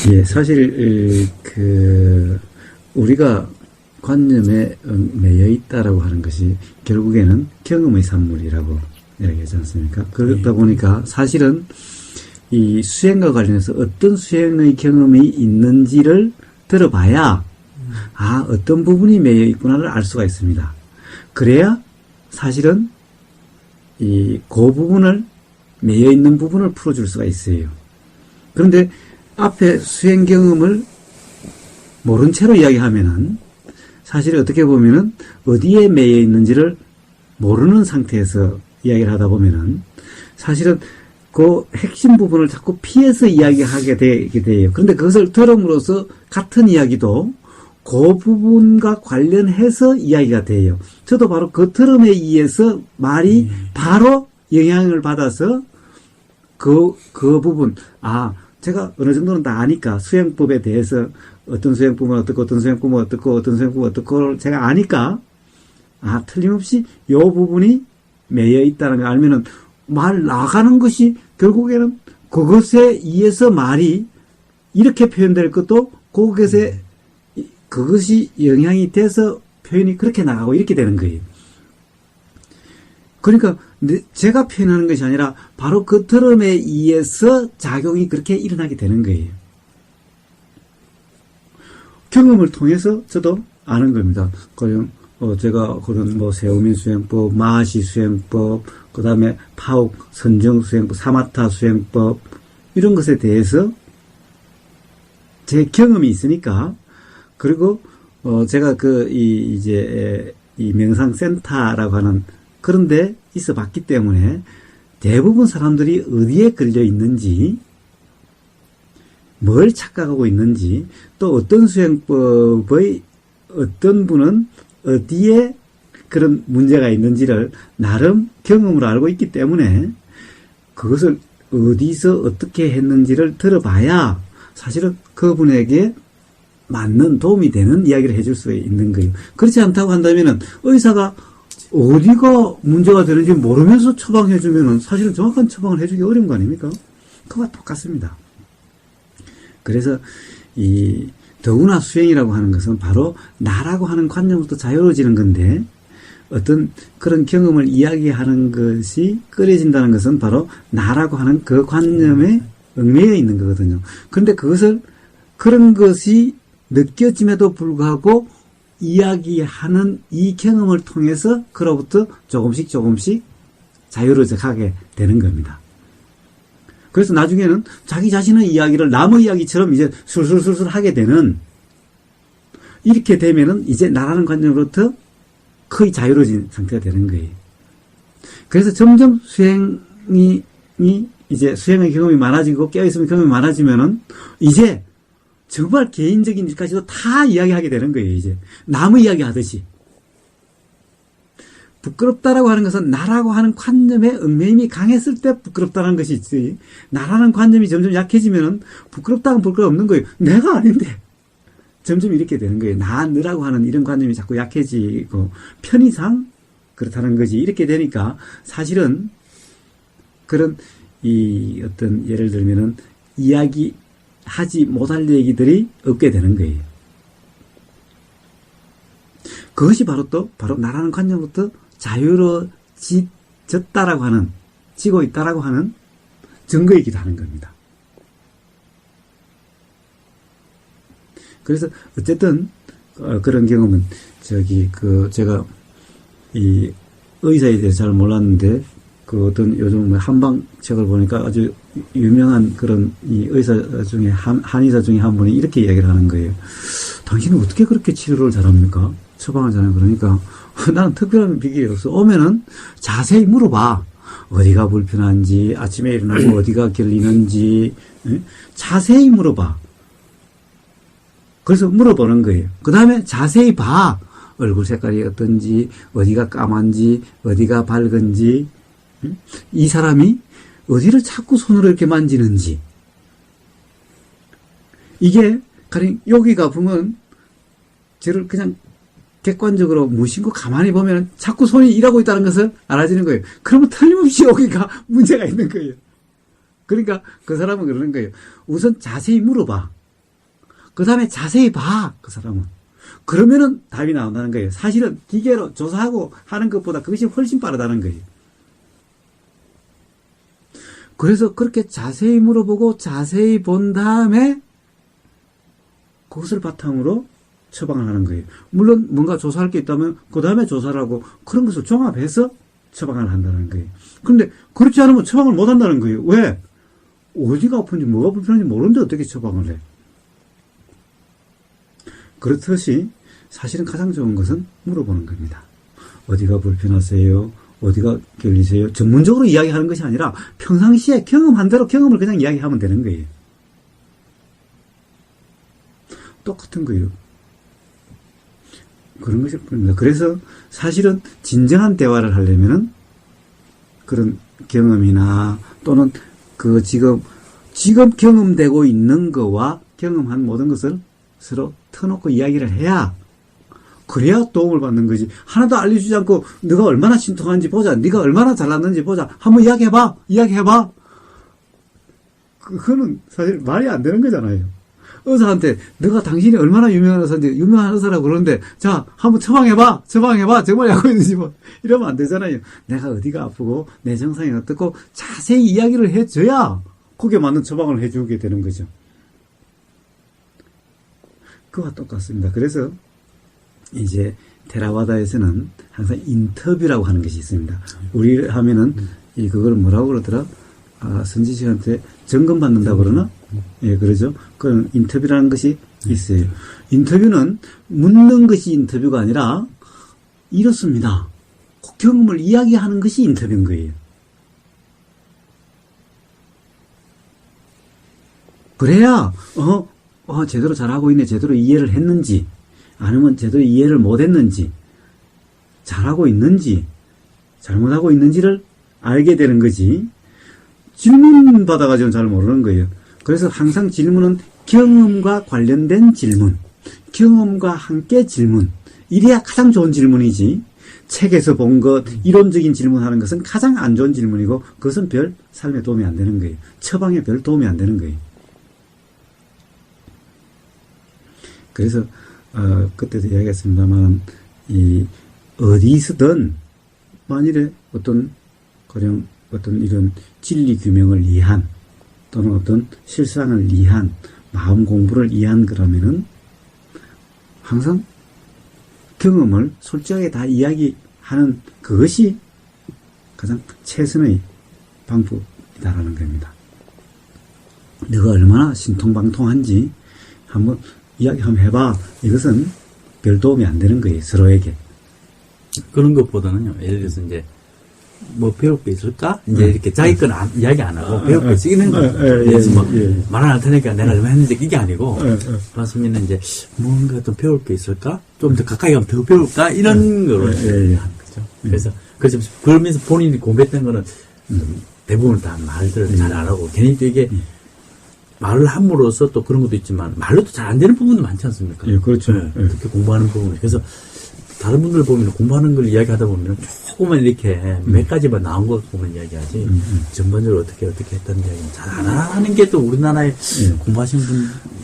예, 사실 우리가 관념에 매여 있다라고 하는 것이 결국에는 경험의 산물이라고 이야기하지 않습니까? 그러다 보니까 사실은 이 수행과 관련해서 어떤 수행의 경험이 있는지를 들어봐야 어떤 부분이 매여 있구나를 알 수가 있습니다. 그래야 사실은 그 부분을 매여 있는 부분을 풀어줄 수가 있어요. 그런데 앞에 수행 경험을 모른 채로 이야기하면은 사실 어떻게 보면은 어디에 매여 있는지를 모르는 상태에서 이야기를 하다 보면은 사실은 그 핵심 부분을 자꾸 피해서 이야기하게 되게 돼요. 그런데 그것을 들음으로써 같은 이야기도 그 부분과 관련해서 이야기가 돼요. 저도 바로 그 들음에 의해서 말이 바로 영향을 받아서 그 부분, 제가 어느 정도는 다 아니까 수행법에 대해서 어떤 수행법은 어떻고 어떤 수행법은 어떻고 어떤 수행법은 어떻고를 제가 아니까 틀림없이 이 부분이 매여 있다는 걸 알면은 말 나가는 것이 결국에는 그것에 의해서 말이 이렇게 표현될 것도 그것이 영향이 돼서 표현이 그렇게 나가고 이렇게 되는 거예요. 그러니까 제가 표현하는 것이 아니라 바로 그 들음에 의해서 작용이 그렇게 일어나게 되는 거예요. 경험을 통해서 저도 아는 겁니다. 그냥 제가 그런 세우민 수행법, 마하시 수행법, 그 다음에 파옥 선정 수행법, 사마타 수행법 이런 것에 대해서 제 경험이 있으니까, 그리고 제가 이제 이 명상센터라고 하는 그런 데 있어 봤기 때문에 대부분 사람들이 어디에 걸려 있는지, 뭘 착각하고 있는지, 또 어떤 수행법의 어떤 분은 어디에 그런 문제가 있는지를 나름 경험으로 알고 있기 때문에 그것을 어디서 어떻게 했는지를 들어봐야 사실은 그분에게 맞는 도움이 되는 이야기를 해줄 수 있는 거예요. 그렇지 않다고 한다면은 의사가 어디가 문제가 되는지 모르면서 처방해주면은 사실은 정확한 처방을 해주기 어려운 거 아닙니까? 그거와 똑같습니다. 그래서 더구나 수행이라고 하는 것은 바로 나라고 하는 관념부터 자유로워지는 건데, 어떤 그런 경험을 이야기하는 것이 꺼려진다는 것은 바로 나라고 하는 그 관념에 얽매여 있는 거거든요. 그런데 그런 것이 느껴짐에도 불구하고 이야기하는 이 경험을 통해서 그로부터 조금씩 자유로워져 가게 되는 겁니다. 그래서 나중에는 자기 자신의 이야기를 남의 이야기처럼 이제 술술술술 하게 되는, 이렇게 되면은 이제 나라는 관념으로부터 거의 자유로워진 상태가 되는 거예요. 그래서 점점 수행이 이제 수행의 경험이 많아지고 깨어있으면 경험이 많아지면은 이제 정말 개인적인 일까지도 다 이야기하게 되는 거예요. 이제 남의 이야기 하듯이. 부끄럽다라고 하는 것은 나라고 하는 관념의 얽매임이 강했을 때 부끄럽다는 것이 있지, 나라는 관념이 점점 약해지면은 부끄럽다는 볼 거 없는 거예요. 내가 아닌데. 점점 이렇게 되는 거예요. 너라고 하는 이런 관념이 자꾸 약해지고 편의상 그렇다는 거지. 이렇게 되니까 사실은 그런 어떤 예를 들면은 이야기하지 못할 얘기들이 없게 되는 거예요. 그것이 바로 나라는 관념부터 자유로워졌다라고 하는, 지고 있다라고 하는 증거이기도 하는 겁니다. 그래서 어쨌든 그런 경험은 제가 이 의사에 대해서 잘 몰랐는데 어떤 요즘 한방 책을 보니까 아주 유명한 그런 이 의사 중에 한의사 중에 한 분이 이렇게 이야기를 하는 거예요. 당신은 어떻게 그렇게 치료를 잘합니까? 처방을 잘해요. 그러니까 나는 특별한 비결이 없어. 오면은 자세히 물어봐. 어디가 불편한지, 아침에 일어나고 어디가 결리는지, 자세히 물어봐. 그래서 물어보는 거예요. 그 다음에 자세히 봐. 얼굴 색깔이 어떤지, 어디가 까만지, 어디가 밝은지, 이 사람이 어디를 자꾸 손으로 이렇게 만지는지. 이게 가령 여기가 보면 저를 그냥 객관적으로 무심코 가만히 보면 자꾸 손이 일하고 있다는 것을 알아지는 거예요. 그러면 틀림없이 여기가 문제가 있는 거예요. 그러니까 그 사람은 그러는 거예요. 우선 자세히 물어봐. 그 다음에 자세히 봐, 그 사람은. 그러면은 답이 나온다는 거예요. 사실은 기계로 조사하고 하는 것보다 그것이 훨씬 빠르다는 거예요. 그래서 그렇게 자세히 물어보고 자세히 본 다음에 그것을 바탕으로 처방을 하는 거예요. 물론 뭔가 조사할 게 있다면 그 다음에 조사를 하고 그런 것을 종합해서 처방을 한다는 거예요. 그런데 그렇지 않으면 처방을 못 한다는 거예요. 왜? 어디가 아픈지 뭐가 불편한지 모르는데 어떻게 처방을 해? 그렇듯이 사실은 가장 좋은 것은 물어보는 겁니다. 어디가 불편하세요? 어디가 결리세요? 전문적으로 이야기하는 것이 아니라 평상시에 경험한 대로 경험을 그냥 이야기하면 되는 거예요. 똑같은 거예요. 그런 것일 뿐입니다. 그래서 사실은 진정한 대화를 하려면은 그런 경험이나 또는 그 지금 경험되고 있는 거와 경험한 모든 것을 서로 터놓고 이야기를 해야 그래야 도움을 받는 거지. 하나도 알려주지 않고 네가 얼마나 신통한지 보자. 네가 얼마나 잘났는지 보자. 한번 이야기해봐. 그거는 사실 말이 안 되는 거잖아요. 의사한테 너가 당신이 얼마나 유명한 의사인지 유명한 의사라고 그러는데 자 한번 처방해봐 정말 약고 있는지 뭐 이러면 안 되잖아요. 내가 어디가 아프고 내 증상이 어떻고 자세히 이야기를 해줘야 거기에 맞는 처방을 해주게 되는 거죠. 그와 똑같습니다. 그래서 이제 테라와다에서는 항상 인터뷰라고 하는 것이 있습니다. 우리 하면은 그걸 뭐라고 그러더라? 선지식한테 점검 받는다고 그러나? 예, 그러죠. 그런 인터뷰라는 것이 있어요. 인터뷰는 묻는 것이 인터뷰가 아니라 이렇습니다. 경험을 이야기하는 것이 인터뷰인 거예요. 그래야 제대로 잘하고 있네, 제대로 이해를 했는지, 아니면 제대로 이해를 못했는지, 잘하고 있는지, 잘못하고 있는지를 알게 되는 거지. 질문 받아가지고는 잘 모르는 거예요. 그래서 항상 질문은 경험과 관련된 질문, 경험과 함께 질문, 이래야 가장 좋은 질문이지. 책에서 본 것, 이론적인 질문하는 것은 가장 안 좋은 질문이고, 그것은 별 삶에 도움이 안 되는 거예요. 처방에 별 도움이 안 되는 거예요. 그래서 그때도 이야기했습니다만 어디서든 만일에 가령 어떤 이런 진리 규명을 위한 또는 어떤 실상을 위한 마음 공부를 위한 거라면은 항상 경험을 솔직하게 다 이야기하는 그것이 가장 최선의 방법이다라는 겁니다. 너가 얼마나 신통방통한지 한번 이야기 한번 해봐. 이것은 별 도움이 안 되는 거예요, 서로에게. 그런 것보다는요, 예를 들어서 이제, 뭐 배울 게 있을까? 이제 이렇게 자기 건 이야기 안 하고 배울 게 있는 거예요. 그래서 뭐, 말 안 할 테니까 내가 얼마 했는지 이게 아니고, 말씀이는 이제, 뭔가 좀 배울 게 있을까? 좀 더 가까이 가면 더 배울까? 이런 거를 하는 거죠. 그래서 그러면서 본인이 공부했던 거는 대부분 다 말들을 잘 안 하고, 괜히 또 이게, 말을 함으로써 또 그런 것도 있지만 말로도 잘 안 되는 부분도 많지 않습니까? 예, 그렇죠. 특히 공부하는 부분에. 그래서 다른 분들 보면 공부하는 걸 이야기하다 보면 조금만 이렇게 몇 가지만 나온 것 보면 이야기하지 전반적으로 어떻게 했다는 이야기는 잘 안 하는 게 또 우리나라에 공부하시는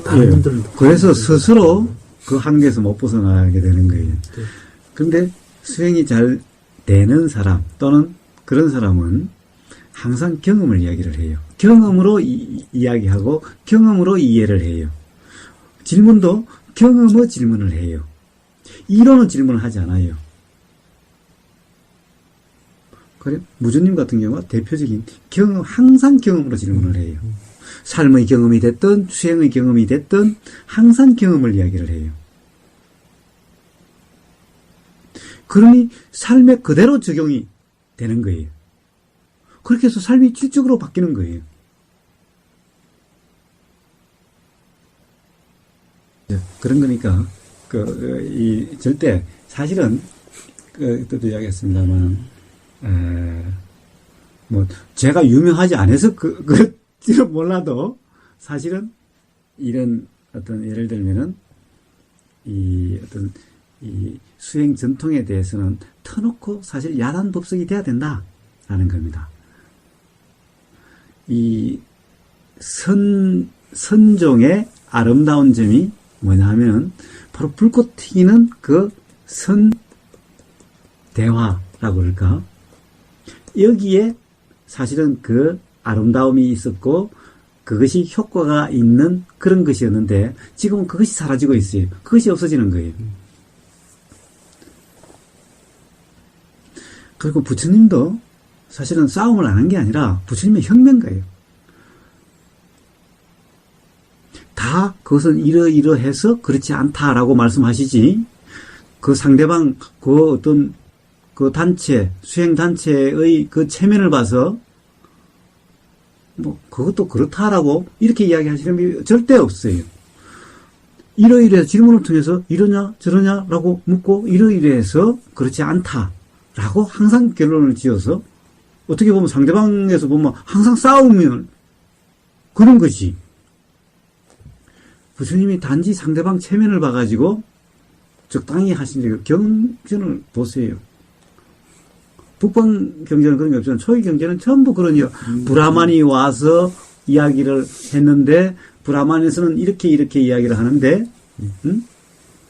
다른 분들은 그래서 스스로 그 한계에서 못 벗어나게 되는 거예요. 그런데 수행이 잘 되는 사람 또는 그런 사람은 항상 경험을 이야기를 해요. 경험으로 이야기하고 경험으로 이해를 해요. 질문도 경험의 질문을 해요. 이론은 질문을 하지 않아요. 그래 무주님 같은 경우가 대표적인 항상 경험으로 질문을 해요. 삶의 경험이 됐든 수행의 경험이 됐든 항상 경험을 이야기를 해요. 그러니 삶에 그대로 적용이 되는 거예요. 그렇게 해서 삶이 질적으로 바뀌는 거예요. 그런 거니까, 절대, 사실은, 그때도 이야기했습니다만, 제가 유명하지 않아서 그럴지는 몰라도, 사실은, 이런 예를 들면은, 이 수행 전통에 대해서는 터놓고 사실 야단 법석이 돼야 된다라는 겁니다. 이 선종의 아름다운 점이 뭐냐 하면은 바로 불꽃 튀기는 그 선대화라고 그럴까? 여기에 사실은 그 아름다움이 있었고 그것이 효과가 있는 그런 것이었는데 지금은 그것이 사라지고 있어요. 그것이 없어지는 거예요. 그리고 부처님도 사실은 싸움을 안 한 게 아니라 부처님의 혁명가예요. 다 그것은 이러이러해서 그렇지 않다라고 말씀하시지 그 상대방 그 어떤 그 단체 수행단체의 그 체면을 봐서 뭐 그것도 그렇다라고 이렇게 이야기하시는 게 절대 없어요. 이러이러해서 질문을 통해서 이러냐 저러냐라고 묻고 이러이러해서 그렇지 않다라고 항상 결론을 지어서 어떻게 보면 상대방에서 보면 항상 싸우면 그런 것이 부처님이 단지 상대방 체면을 봐가지고 적당히 하신 경전을 보세요. 북방 경제는 그런 게 없지만 초기 경제는 전부 그러니요. 브라만이 와서 이야기를 했는데 브라만에서는 이렇게 이야기를 하는데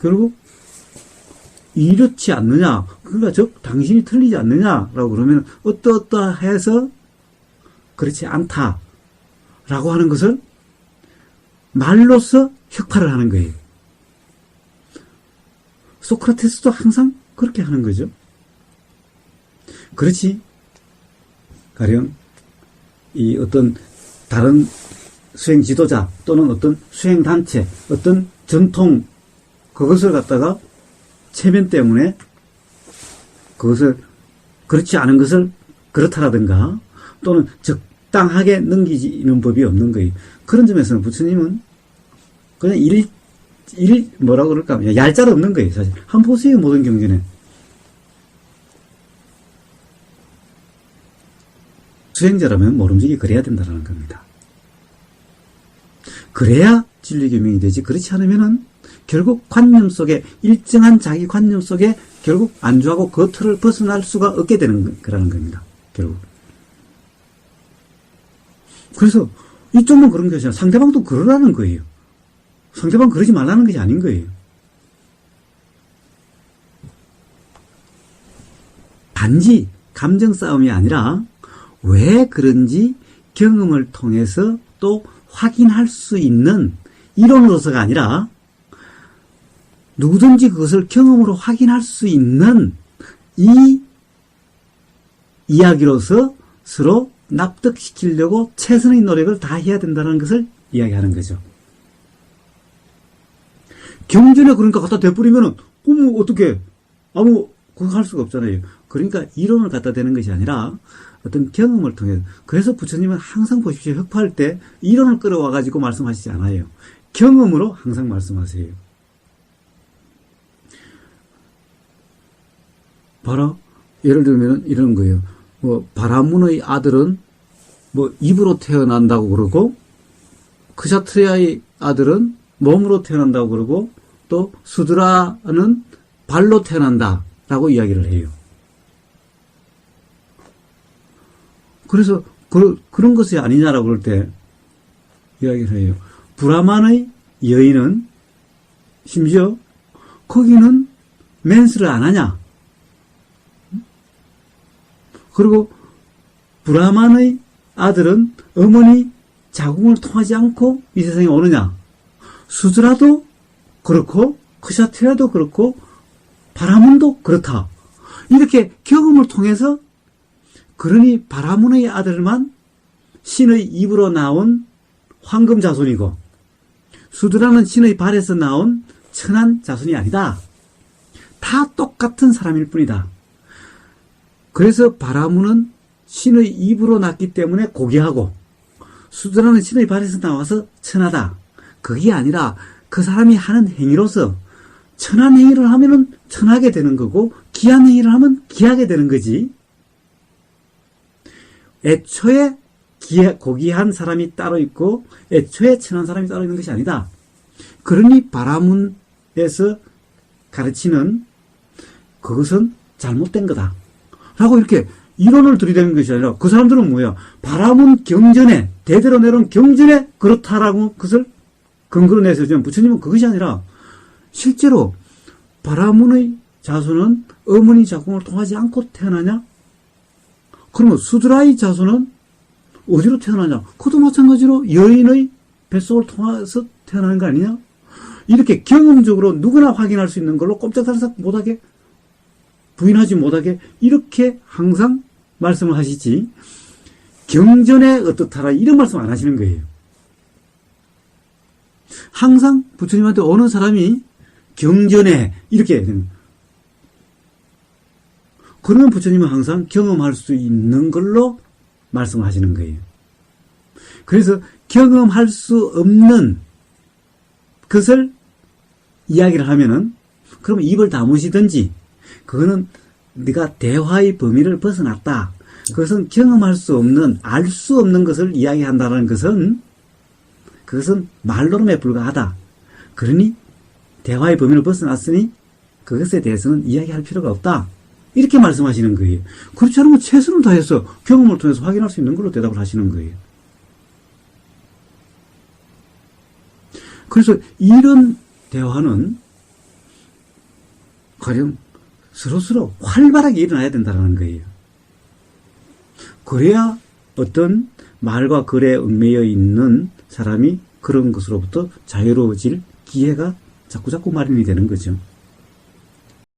결국 이렇지 않느냐. 그러니까 당신이 틀리지 않느냐라고 그러면 어떠어떠 해서 그렇지 않다라고 하는 것을 말로서 혁파를 하는 거예요. 소크라테스도 항상 그렇게 하는 거죠. 그렇지. 가령 이 어떤 다른 수행 지도자 또는 어떤 수행 단체, 어떤 전통 그것을 갖다가 체면 때문에 그것을 그렇지 않은 것을 그렇다라든가 또는 적당하게 넘기는 법이 없는 거예요. 그런 점에서는 부처님은 그냥 뭐라고 그럴까? 얄짤 없는 거예요, 사실. 한번 보세요, 모든 경전에. 수행자라면 모름지기 그래야 된다는 겁니다. 그래야 진리 규명이 되지. 그렇지 않으면은 결국 관념 속에 일정한 자기 관념 속에 결국 안주하고 그 틀을 벗어날 수가 없게 되는 거라는 겁니다. 결국. 그래서 이쪽만 그런 것이 아니라 상대방도 그러라는 거예요. 상대방 그러지 말라는 것이 아닌 거예요. 단지 감정 싸움이 아니라 왜 그런지 경험을 통해서 또 확인할 수 있는 이론으로서가 아니라 누구든지 그것을 경험으로 확인할 수 있는 이 이야기로서 서로 납득시키려고 최선의 노력을 다해야 된다는 것을 이야기하는 거죠. 경전에 그러니까 갖다 대뿌리면은 어떻게 그거 할 수가 없잖아요. 그러니까 이론을 갖다 대는 것이 아니라 어떤 경험을 통해서. 그래서 부처님은 항상 보십시오. 혁파할 때 이론을 끌어와 가지고 말씀하시지 않아요. 경험으로 항상 말씀하세요. 바로 예를 들면 이런 거예요. 바라문의 아들은 입으로 태어난다고 그러고 크샤트리아의 아들은 몸으로 태어난다고 그러고 또 수드라는 발로 태어난다라고 이야기를 해요. 그래서 그런 것이 아니냐라고 그럴 때 이야기를 해요. 브라만의 여인은 심지어 거기는 맨스를 안 하냐? 그리고 브라만의 아들은 어머니 자궁을 통하지 않고 이 세상에 오느냐? 수드라도 그렇고 크샤트리아도 그렇고 바라문도 그렇다. 이렇게 경험을 통해서 그러니 바라문의 아들만 신의 입으로 나온 황금 자손이고 수드라는 신의 발에서 나온 천한 자손이 아니다. 다 똑같은 사람일 뿐이다. 그래서 바라문은 신의 입으로 났기 때문에 고귀하고 수드라는 신의 발에서 나와서 천하다. 그게 아니라 그 사람이 하는 행위로서 천한 행위를 하면은 천하게 되는 거고 기한 행위를 하면 기하게 되는 거지. 애초에 고귀한 사람이 따로 있고 애초에 천한 사람이 따로 있는 것이 아니다. 그러니 바라문에서 가르치는 그것은 잘못된 거다. 라고 이렇게 이론을 들이대는 것이 아니라 그 사람들은 뭐야? 바라문 경전에 대대로 내려온 경전에 그렇다라고 그것을 근거로 내세우지만 부처님은 그것이 아니라 실제로 바라문의 자손은 어머니 자궁을 통하지 않고 태어나냐? 그러면 수드라의 자손은 어디로 태어나냐? 그것도 마찬가지로 여인의 뱃속을 통해서 태어나는 거 아니냐? 이렇게 경험적으로 누구나 확인할 수 있는 걸로 꼼짝달싹 못하게 부인하지 못하게 이렇게 항상 말씀을 하시지 경전에 어떻다라 이런 말씀 안 하시는 거예요. 항상 부처님한테 오는 사람이 경전에 이렇게 그러면 부처님은 항상 경험할 수 있는 걸로 말씀하시는 거예요. 그래서 경험할 수 없는 것을 이야기를 하면은 그러면 입을 다무시든지 그거는 네가 대화의 범위를 벗어났다. 그것은 경험할 수 없는 알 수 없는 것을 이야기한다는 것은 그것은 말로름에 불과하다. 그러니 대화의 범위를 벗어났으니 그것에 대해서는 이야기할 필요가 없다. 이렇게 말씀하시는 거예요. 그렇지 않으면 최선을 다해서 경험을 통해서 확인할 수 있는 걸로 대답을 하시는 거예요. 그래서 이런 대화는 가령 서로서로 활발하게 일어나야 된다는 거예요. 그래야 어떤 말과 글에 얽매여 있는 사람이 그런 것으로부터 자유로워질 기회가 자꾸자꾸 마련이 되는 거죠.